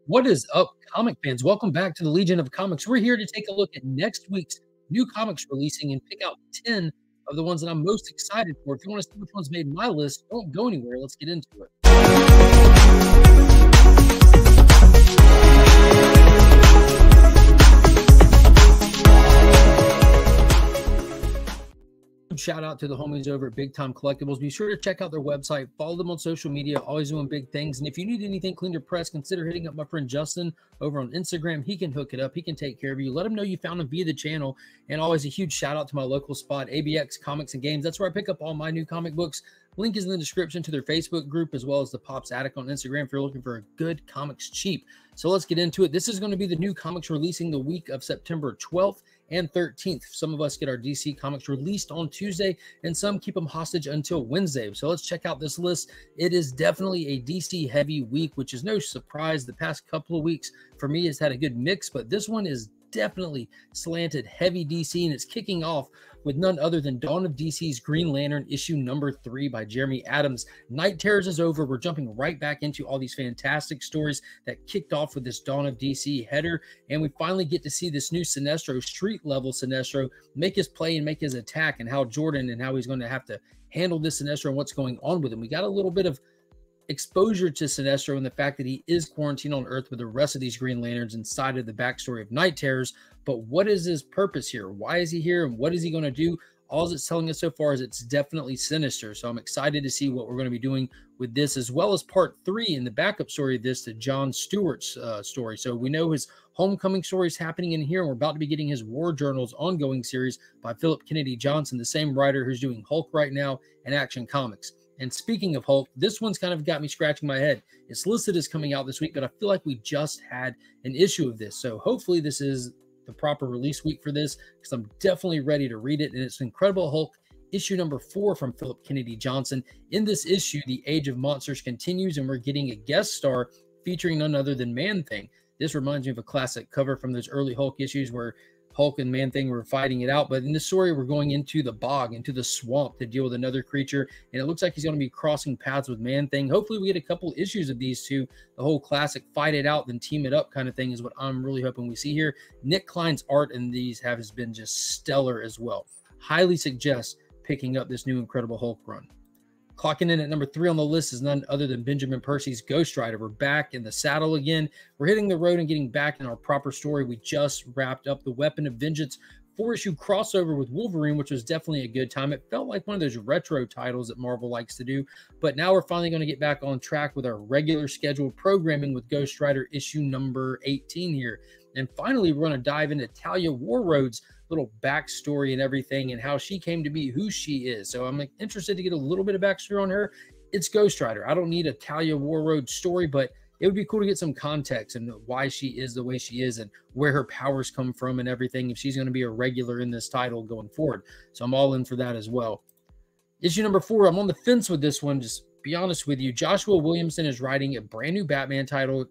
What is up, comic fans? Welcome back to the Legion of Comics. We're here to take a look at next week's new comics releasing and pick out 10 of the ones that I'm most excited for. If you want to see which ones made my list, don't go anywhere. Let's get into it. Shout out to the homies over at Big Time Collectibles. Be sure to check out their website, follow them on social media, always doing big things. And if you need anything clean to press, consider hitting up my friend Justin over on Instagram. He can hook it up. He can take care of you. Let him know you found him via the channel. And always a huge shout out to my local spot, ABX Comics and Games. That's where I pick up all my new comic books. Link is in the description to their Facebook group, as well as the Pops Attic on Instagram if you're looking for a good comics cheap. So let's get into it. This is going to be the new comics releasing the week of September 12th and 13th. Some of us get our DC comics released on Tuesday, and some keep them hostage until Wednesday. So let's check out this list. It is definitely a DC heavy week, which is no surprise. The past couple of weeks for me has had a good mix, but this one is definitely slanted heavy DC, and it's kicking off with none other than Dawn of DC's Green Lantern issue number 3 by Jeremy Adams. Night Terrors is over. We're jumping right back into all these fantastic stories that kicked off with this Dawn of DC header, and we finally get to see this new Sinestro, street level Sinestro, make his play and make his attack, and how Jordan and how he's going to have to handle this Sinestro and what's going on with him. We got a little bit of exposure to Sinestro and the fact that he is quarantined on Earth with the rest of these Green Lanterns inside of the backstory of Night Terrors. But what is his purpose here? Why is he here? And what is he going to do? All it's telling us so far is it's definitely sinister. So I'm excited to see what we're going to be doing with this, as well as part 3 in the backup story of this, to John Stewart's story. So we know his homecoming story is happening in here, and we're about to be getting his War Journals ongoing series by Philip Kennedy Johnson, the same writer who's doing Hulk right now and Action Comics. And speaking of Hulk, this one's kind of got me scratching my head. It's listed as coming out this week, but I feel like we just had an issue of this. So hopefully this is the proper release week for this, because I'm definitely ready to read it. And it's Incredible Hulk issue number 4 from Philip Kennedy Johnson. In this issue, the Age of Monsters continues, and we're getting a guest star featuring none other than Man-Thing. This reminds me of a classic cover from those early Hulk issues where Hulk and Man-Thing were fighting it out. But in this story, we're going into the bog, into the swamp, to deal with another creature. And it looks like he's going to be crossing paths with Man-Thing. Hopefully we get a couple issues of these two. The whole classic fight it out, then team it up kind of thing is what I'm really hoping we see here. Nick Klein's art in these has been just stellar as well. Highly suggest picking up this new Incredible Hulk run. Clocking in at number 3 on the list is none other than Benjamin Percy's Ghost Rider. We're back in the saddle again. We're hitting the road and getting back in our proper story. We just wrapped up the Weapon of Vengeance 4-issue crossover with Wolverine, which was definitely a good time. It felt like one of those retro titles that Marvel likes to do, but now we're finally going to get back on track with our regular scheduled programming with Ghost Rider issue number 18 here. And finally, we're going to dive into Talia Warroad's little backstory and everything, and how she came to be who she is. So I'm interested to get a little bit of backstory on her. It's Ghost Rider. I don't need a Talia Warroad story, but it would be cool to get some context and why she is the way she is and where her powers come from and everything, if she's going to be a regular in this title going forward. So I'm all in for that as well. Issue number 4, I'm on the fence with this one, just be honest with you. Joshua Williamson is writing a brand new Batman title,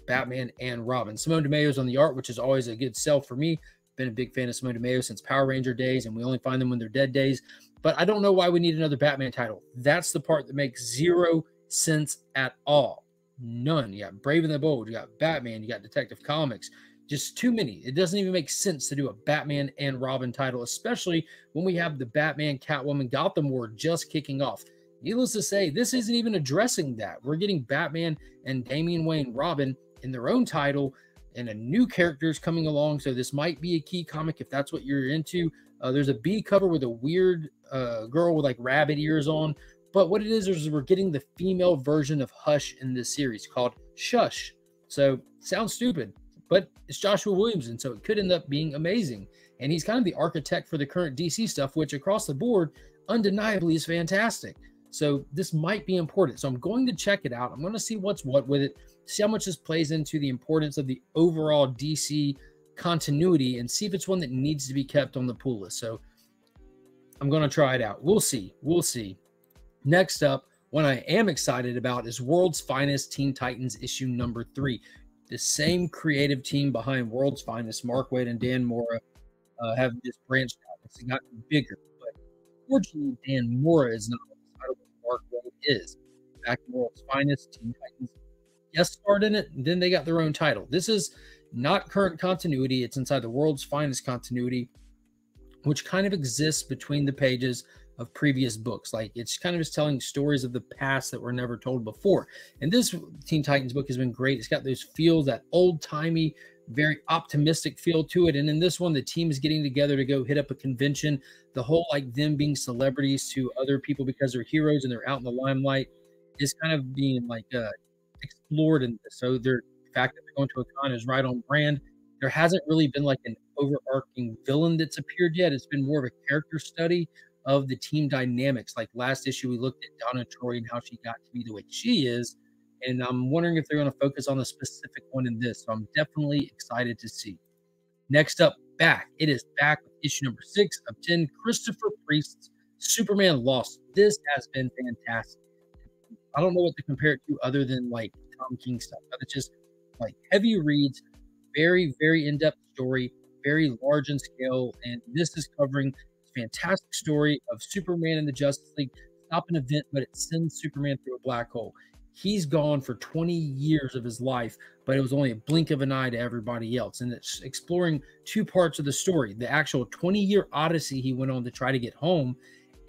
Batman and Robin. Simone DeMayo's on the art, which is always a good sell for me. Been a big fan of Simone DeMayo since Power Ranger days, and we only find them when they're dead days. But I don't know why we need another Batman title. That's the part that makes 0 sense at all. None. You got Brave and the Bold, you got Batman, you got Detective Comics. Just too many. It doesn't even make sense to do a Batman and Robin title, especially when we have the Batman, Catwoman, Gotham War just kicking off. Needless to say, this isn't even addressing that. We're getting Batman and Damian Wayne Robin in their own title, and a new characters coming along. So this might be a key comic if that's what you're into. There's a B cover with a weird girl with like rabbit ears on. But what it is we're getting the female version of Hush in this series called Shush. So sounds stupid, but it's Joshua Williamson, so it could end up being amazing. And he's kind of the architect for the current DC stuff, which across the board undeniably is fantastic. So this might be important. So I'm going to check it out. I'm going to see what's what with it, see how much this plays into the importance of the overall DC continuity, and see if it's one that needs to be kept on the pull list. So I'm going to try it out. We'll see. We'll see. Next up, one I am excited about is World's Finest Teen Titans issue number 3. The same creative team behind World's Finest, Mark Waid and Dan Mora, have just branched out. It's gotten bigger. But fortunately, Dan Mora is not Mark Waid is. Back in World's Finest, Teen Titans guest starred in it, and then they got their own title. This is not current continuity. It's inside the world's finest continuity, which kind of exists between the pages of previous books. Like, it's kind of just telling stories of the past that were never told before. And this Teen Titans book has been great. It's got those feels, that old-timey, very optimistic feel to it. And in this one, the team is getting together to go hit up a convention. The whole, like, them being celebrities to other people because they're heroes and they're out in the limelight is kind of being, like, explored in this. So the fact that they're going to a con is right on brand. There hasn't really been like an overarching villain that's appeared yet. It's been more of a character study of the team dynamics. Like last issue, we looked at Donna Troy and how she got to be the way she is. And I'm wondering if they're going to focus on a specific one in this. So I'm definitely excited to see. Next up, back. It is back with issue number 6 of 10, Christopher Priest's Superman Lost. This has been fantastic. I don't know what to compare it to other than like Tom King stuff, but it's just like heavy reads, very, very in-depth story, very large in scale. And this is covering this fantastic story of Superman and the Justice League stop an event, but it sends Superman through a black hole. He's gone for 20 years of his life, but it was only a blink of an eye to everybody else. And it's exploring 2 parts of the story, the actual 20-year odyssey he went on to try to get home,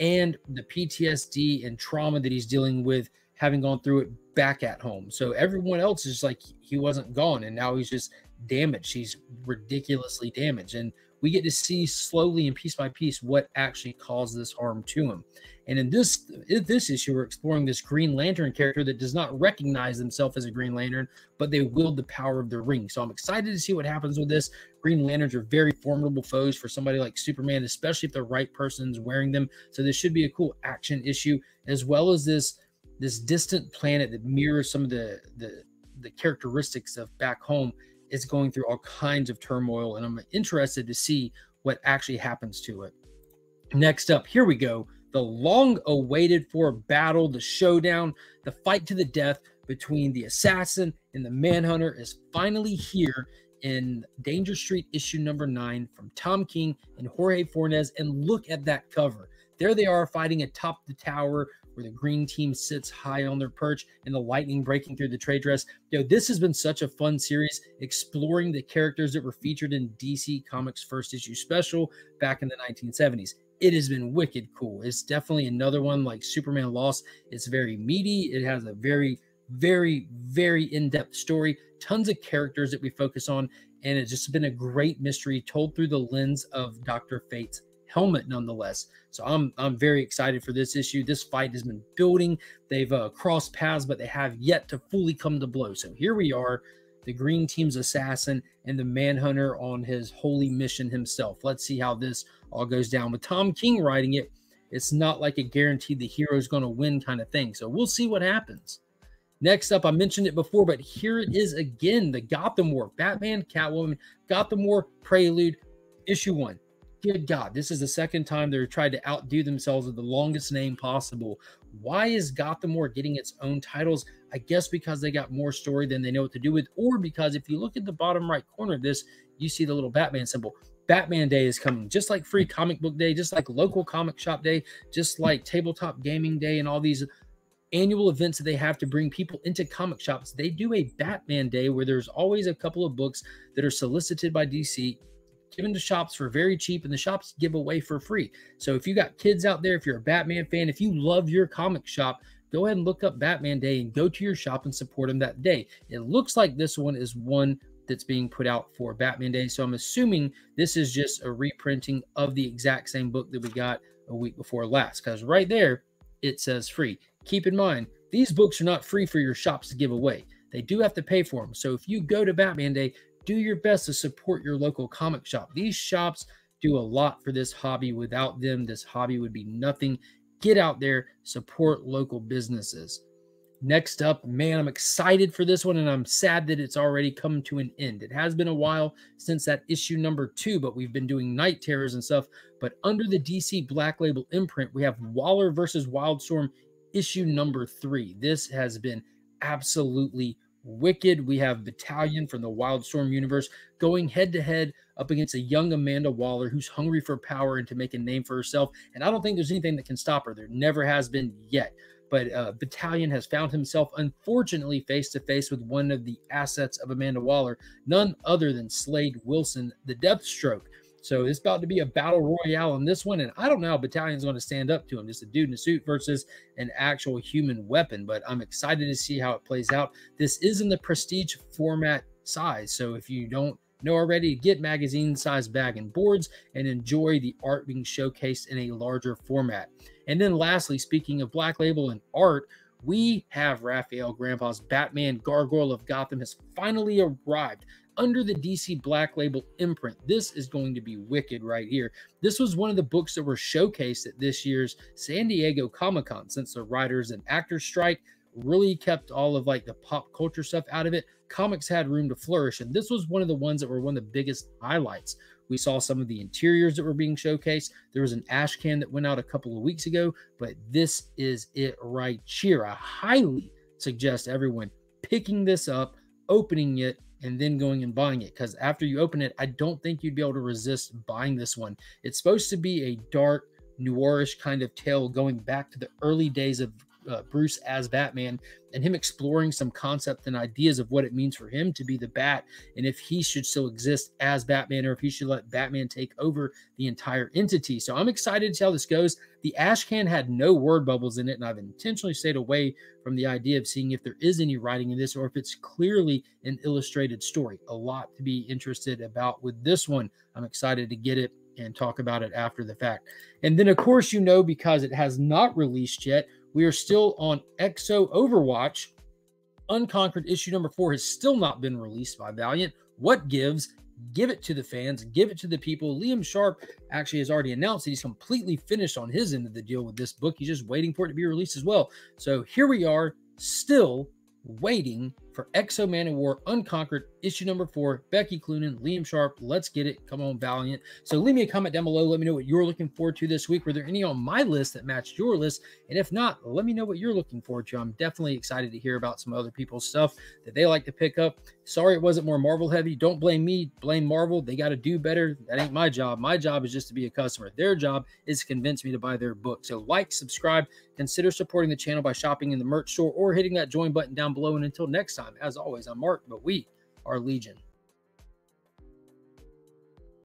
and the PTSD and trauma that he's dealing with having gone through it back at home. So everyone else is like, he wasn't gone, and now he's just damaged. He's ridiculously damaged. And we get to see slowly and piece by piece what actually caused this harm to him. And in this issue, we're exploring this Green Lantern character that does not recognize himself as a Green Lantern, but they wield the power of the ring. So I'm excited to see what happens with this. Green Lanterns are very formidable foes for somebody like Superman, especially if the right person's wearing them. So this should be a cool action issue, as well as this distant planet that mirrors some of the characteristics of back home. Is going through all kinds of turmoil, and I'm interested to see what actually happens to it. Next up, here we go. The long-awaited for battle, the showdown, the fight to the death between the assassin and the manhunter is finally here in Danger Street issue number 9 from Tom King and Jorge Fornes. And look at that cover. There they are fighting atop the tower where the green team sits high on their perch and the lightning breaking through the trade dress. This has been such a fun series, exploring the characters that were featured in DC Comics' first issue special back in the 1970s. It has been wicked cool. It's definitely another one like Superman Lost. It's very meaty. It has a very, very, very in-depth story, tons of characters that we focus on, and it's just been a great mystery told through the lens of Dr. Fate's helmet nonetheless. So I'm very excited for this issue. This fight has been building. They've crossed paths, but they have yet to fully come to blows. So here we are, the green team's assassin and the manhunter on his holy mission himself. Let's see how this all goes down. With Tom King writing it, it's not like a guaranteed the hero's going to win kind of thing. So we'll see what happens. Next up, I mentioned it before, but here it is again, the Gotham War, Batman, Catwoman, Gotham War Prelude, issue 1. Good God, this is the second time they're tried to outdo themselves with the longest name possible. Why is Gotham War getting its own titles? I guess because they got more story than they know what to do with, or because if you look at the bottom right corner of this, you see the little Batman symbol. Batman Day is coming, just like Free Comic Book Day, just like Local Comic Shop Day, just like Tabletop Gaming Day, and all these annual events that they have to bring people into comic shops. They do a Batman Day where there's always a couple of books that are solicited by DC, given to shops for very cheap, and the shops give away for free. So if you got kids out there, if you're a Batman fan, if you love your comic shop, go ahead and look up Batman Day and go to your shop and support them that day. It looks like this one is one that's being put out for Batman Day. So I'm assuming this is just a reprinting of the exact same book that we got a week before last, because right there, it says free. Keep in mind, these books are not free for your shops to give away. They do have to pay for them. So if you go to Batman Day, do your best to support your local comic shop. These shops do a lot for this hobby. Without them, this hobby would be nothing. Get out there, support local businesses. Next up, man, I'm excited for this one, and I'm sad that it's already come to an end. It has been a while since that issue number 2, but we've been doing Night Terrors and stuff. But under the DC Black Label imprint, we have Waller versus Wildstorm issue number 3. This has been absolutely wicked. We have Battalion from the Wildstorm universe going head-to-head up against a young Amanda Waller who's hungry for power and to make a name for herself. And I don't think there's anything that can stop her. There never has been yet. but Battalion has found himself, unfortunately, face to face with one of the assets of Amanda Waller, none other than Slade Wilson, the Deathstroke. So it's about to be a battle royale on this one, and I don't know how Battalion's going to stand up to him. Just a dude in a suit versus an actual human weapon, but I'm excited to see how it plays out. This is in the prestige format size, so if you don't know already, get magazine size bag and boards and enjoy the art being showcased in a larger format. And then lastly, speaking of Black Label and art, we have Raphael Grandpa's Batman Gargoyle of Gotham has finally arrived under the DC Black Label imprint. This is going to be wicked right here. This was one of the books that were showcased at this year's San Diego Comic-Con, since the writers and actors strike really kept all of like the pop culture stuff out of it. Comics had room to flourish, and this was one of the ones that were one of the biggest highlights. We saw some of the interiors that were being showcased. There was an ash can that went out a couple of weeks ago, but this is it right here. I highly suggest everyone picking this up, opening it, and then going and buying it, because after you open it, I don't think you'd be able to resist buying this one. It's supposed to be a dark, noirish kind of tale going back to the early days of Bruce as Batman, and him exploring some concept and ideas of what it means for him to be the Bat, and if he should still exist as Batman, or if he should let Batman take over the entire entity. So I'm excited to see how this goes. The ash can had no word bubbles in it, and I've intentionally stayed away from the idea of seeing if there is any writing in this, or if it's clearly an illustrated story. A lot to be interested about with this one. I'm excited to get it and talk about it after the fact. And then, of course, you know, because it has not released yet, we are still on EXO Overwatch. Unconquered issue number 4 has still not been released by Valiant. What gives? Give it to the fans. Give it to the people. Liam Sharp actually has already announced that he's completely finished on his end of the deal with this book. He's just waiting for it to be released as well. So here we are, still waiting for EXO Man of War Unconquered issue number 4. Becky Cloonan, Liam Sharp, let's get it. Come on, Valiant. So leave me a comment down below. Let me know what you're looking forward to this week. Were there any on my list that matched your list? And if not, let me know what you're looking forward to. I'm definitely excited to hear about some other people's stuff that they like to pick up. Sorry it wasn't more Marvel heavy. Don't blame me. Blame Marvel. They got to do better. That ain't my job. My job is just to be a customer. Their job is to convince me to buy their book. So like, subscribe, consider supporting the channel by shopping in the merch store or hitting that join button down below. And until next time, as always, I'm Mark, but we are Legion.